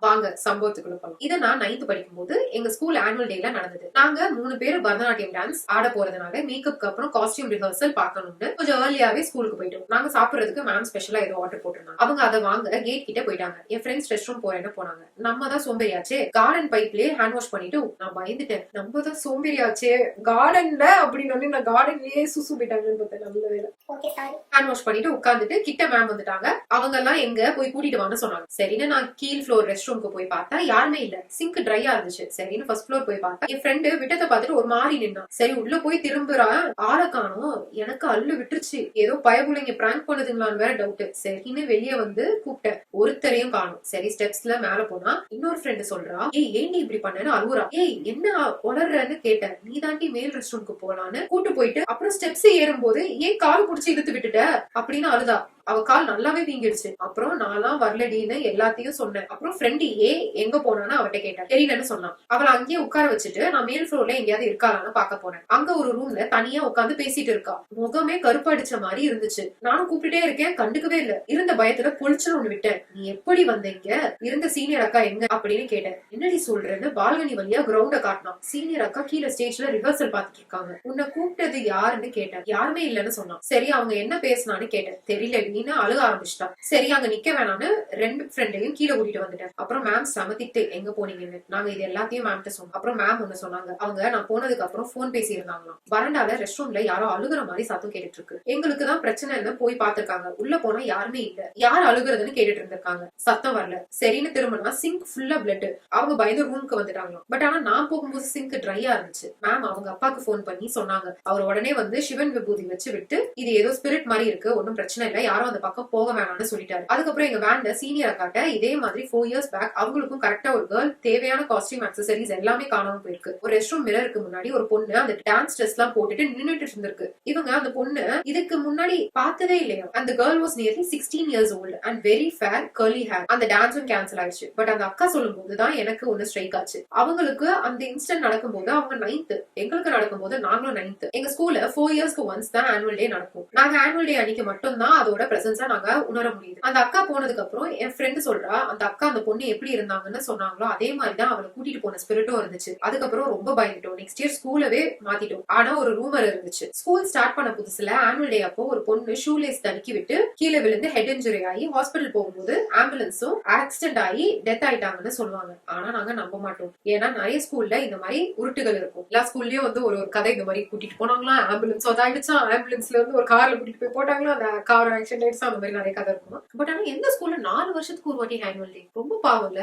வாங்க சம்பவத்துக்குள்ள போலாம். இதை நான் 9th படிக்கும் போது எங்க ஸ்கூல் ஆனுவல் டேல நடந்தது. நாங்க 3 பேர் பரதநாட்டியம் டான்ஸ் ஆட போறதுனால மேக்கப்க்கு அப்புறம் காஸ்டியூம் ரிஹர்சல் பார்க்கணும்னு கொஞ்சம் ஏர்லியாவே ஸ்கூலுக்கு போயிட்டோம். நாங்க சாப்பிடுறதுக்கு மேம் ஸ்பெஷலா ஏதோ ஆர்டர் போட்டிருந்தாங்க. அவங்க அதை வாங்க கேட் கிட்ட போயிட்டாங்க. என் ஃப்ரெண்ட்ஸ் ரெஸ்ட் ரூம் போறேன்னு போனாங்க. நம்ம தான் சோம்பேறியாச்சே, கார்டன் பைப்லயே ஹேண்ட் வாஷ் பண்ணிட்டு நான் பயந்துட்டேன். நம்ம தான் சோம்பேறியாச்சே கார்டன்ல அப்படின்னு நான் கார்டன்லயே சுசு போயிட்டாங்கன்னு பார்த்தேன். நல்ல வேலை ஹேண்ட் வாஷ் பண்ணிட்டு உட்கார்ந்துட்டு கிட்ட மேம் வந்துட்டாங்க. அவங்க எல்லாம் எங்க போய் கூட்டிட்டு வாங்க சொன்னாங்க. சரின்னு நான் கீழ் ஃப்ளோர் ரெஸ்ட் ரூம்க்கு போய் பார்த்தா யாருமே இல்ல. சிங்க் ட்ரையா இருந்துச்சு. சரின்னு ஃபர்ஸ்ட் ஃப்ளோர் போய் பார்த்தா என் ஃப்ரெண்டு விட்டத்தை பார்த்துட்டு ஒரு மாறி நின்னா. சரி உள்ள போய் திரும்புறா, ஆளை காணோம். எனக்கு அள்ளு விட்டுருச்சு. ஏதோ பயபுள்ளைங்க பிராங்க் பண்ணுதுங்களான்னு வேற டவுட். சரின்னு வெளியே வந்து கூப்பிட்டேன். ஒருத்தரையும் காணும். சரி ஸ்டெப்ஸ்ல மேல போனா இன்னொரு ஃப்ரெண்டு சொல்றா, ஏய் ஏண்டி இப்படி பண்ணேன்னு அழுவுறா. ஏய் என்ன உளர்றன்னு கேட்டேன். நீ தாண்டி மேல் ரெஸ்ட் ரூம்க்கு போலான்னு கூட்டு போயிட்டு அப்புறம் ஸ்டெப்ஸ் ஏறும்போது ஏன் கால் புடிச்சு இழுத்து விட்டுட்ட அப்படின்னு அழுதா. அவ கால் நல்லாவே வீங்கிடுச்சு. அப்புறம் நான்லாம் வரலடின்னு எல்லாத்தையும் சொன்னேன். அப்புறம் ஃப்ரெண்டு எங்க போனான்னு அவட்ட கேட்டேன். தெரியலன்னு சொன்னான். அவளை அங்கேயே உட்கார வச்சுட்டு நான் மேல் ஃப்ளோர்ல எங்கேயாவது இருக்காளான்னு பாக்க போனேன். அங்க ஒரு ரூம்ல தனியா உட்காந்து பேசிட்டு இருக்கா. முகமே கருப்படிச்ச மாதிரி இருந்துச்சு. நானும் கூப்பிட்டுட்டே இருக்கேன், கண்டுக்கவே இல்ல. இருந்த பயத்துல பொழிச்சுன்னு ஒண்ணு விட்டேன். நீ எப்படி வந்தீங்க, இருந்த சீனியர் அக்கா எங்க அப்படின்னு கேட்டேன். என்னடி சொல்றேன்னு பால்கனி வழியா கிரவுண்ட காட்டினான். சீனியர் அக்கா கீழே ஸ்டேஜ்ல ரிஹர்சல் பாத்துட்டு இருக்காங்க. உன்னை கூப்பிட்டது யாருன்னு கேட்டேன். யாருமே இல்லன்னு சொன்னான். சரி அவங்க என்ன பேசினான்னு கேட்டேன். தெரியல அழுக ஆரம்பிச்சிட்டா. சரி அங்க நிக்க வேணான்னு 2 ஃப்ரெண்டையும் கீழே கூட்டிட்டு வந்துட்டேன். அப்புறம் மேம் சமத்திட்டு எங்க போனீங்கன்னு நாங்க இது எல்லாத்தையும் மேம்கிட்ட சொன்னோம். அப்புறம் மேம் ஒண்ணு சொன்னாங்க. அவங்க நான் போனதுக்கு அப்புறம் போன் பேசி இருந்தாங்களாம். வறண்டால ரெஸ்ட் ரூம்ல யாரோ அழுகுற மாதிரி சத்தம் கேட்டுட்டு இருக்கு. எங்களுக்கு தான் பிரச்சனைன்னு போய் பாத்துருக்காங்க. உள்ள போனா யாருமே இல்ல. யார் அழுகுறதுன்னு கேட்டுட்டு இருந்திருக்காங்க. சத்தம் வரல. சரின்னு திரும்பினா சிங்க் ஃபுல்லா பிளட். அவங்க பயந்து ரூமுக்கு வந்துட்டாங்களாம். பட் ஆனா நான் போகும்போது சிங்க் ட்ரையா இருந்துச்சு. மேம் அவங்க அப்பாக்கு போன் பண்ணி சொன்னாங்க. அவர் உடனே வந்து சிவன் விபூதி வச்சு விட்டு இது ஏதோ ஸ்பிரிட் மாதிரி இருக்கு, ஒன்னும் பிரச்சனை இல்ல, யாரும் அந்த பக்கம் போக வேணாம்னு சொல்லிட்டாரு. அதுக்கப்புறம் எங்க வேன்ல சீனியர் அக்காட்ட இதே மாதிரி 4 இயர்ஸ் பேக் அவங்களுக்கும் கரெக்டா ஒரு கேர்ள் தேவையான காஸ்டியூம் அக்சசரிஸ் எல்லாமே காணாம போயிருக்கு. ஒரு ரெஸ்ட் ரூம் மிரருக்கு முன்னாடி ஒரு பொண்ணு அந்த டான்ஸ் ட்ரெஸ் எல்லாம் போட்டுட்டு நின்னுட்டு இருந்திருக்கு. இவங்க அந்த பொண்ணு இதுக்கு முன்னாடி பார்த்ததே இல்லையா. அந்த girl was nearly 16 years old and very fair curly hair. அந்த டான்ஸும் கேன்சல் ஆயிடுச்சு. பட் அந்த அக்கா சொல்லும் போதுதான் எனக்கு ஒண்ணு ஸ்ட்ரைக் ஆச்சு. அவங்களுக்கு அந்த இன்சிடென்ட் நடக்கும்போது அவங்க 9th, எங்களுக்கு நடக்கும்போது நாங்களும் 9th. எங்க ஸ்கூல்ல 4 இயர்ஸ்க்கு ஒன்ஸ் தான் ஆனுவல் டே நடக்கும். நாங்க ஆனுவல் டே அன்னைக்கு மட்டும் தான் அதோட பிரசன்ஸா நாங்க உணர முடியுது. அந்த அக்கா போனதுக்கு அப்புறம் என் ஃப்ரெண்டு சொல்றா, அந்த அக்கா அந்த பொண்ணு எப்படி இருந்தாங்கன்னு சொன்னாங்களோ அதே மாதிரிதான் அவளை கூட்டிட்டு போன ஸ்பிரிட்டும் இருந்துச்சு. அதுக்கப்புறம் ரொம்ப பயந்துட்டோம். Next year ஸ்கூலவே மாத்திட்டோம். ஆனா ஒரு ரூமர் இருந்துச்சு. ஸ்கூல் ஸ்டார்ட் பண்ண புதுசுல ஆனுவல் டே அப்போ ஒரு பொண்ணு ஷூலேஸ் தடுக்கி விட்டு கீழே விழுந்து ஹெட் இன்ஜுரி ஆகி ஹாஸ்பிட்டல் போகும்போது ஆம்புலன்ஸும் ஆக்சிடென்ட் ஆகி டெத் ஆயிட்டாங்கன்னு சொல்லுவாங்க. ஆனா நாங்க நம்ப மாட்டோம். ஏன்னா நிறைய ஸ்கூல்ல இந்த மாதிரி உருட்டுகள் இருக்கும். எல்லா ஸ்கூல்லயும் வந்து ஒரு கதை இந்த மாதிரி கூட்டிட்டு போனாங்களா, ஆம்புலன்ஸ் அதாயிடுச்சா, ஆம்புலன்ஸ்ல வந்து ஒரு கார்ல கூட்டிட்டு போய் போட்டாங்களா, அந்த கார் ஆக்சிடென்ட் ஆயிடுச்சா, அந்த மாதிரி நிறைய கதை இருக்கும். பட் ஆனா எந்த ஸ்கூல்ல 4 வருஷத்துக்கு ஒரு வாட்டி ஆனுவல் டே? ரொம்ப பாவம் இல்ல.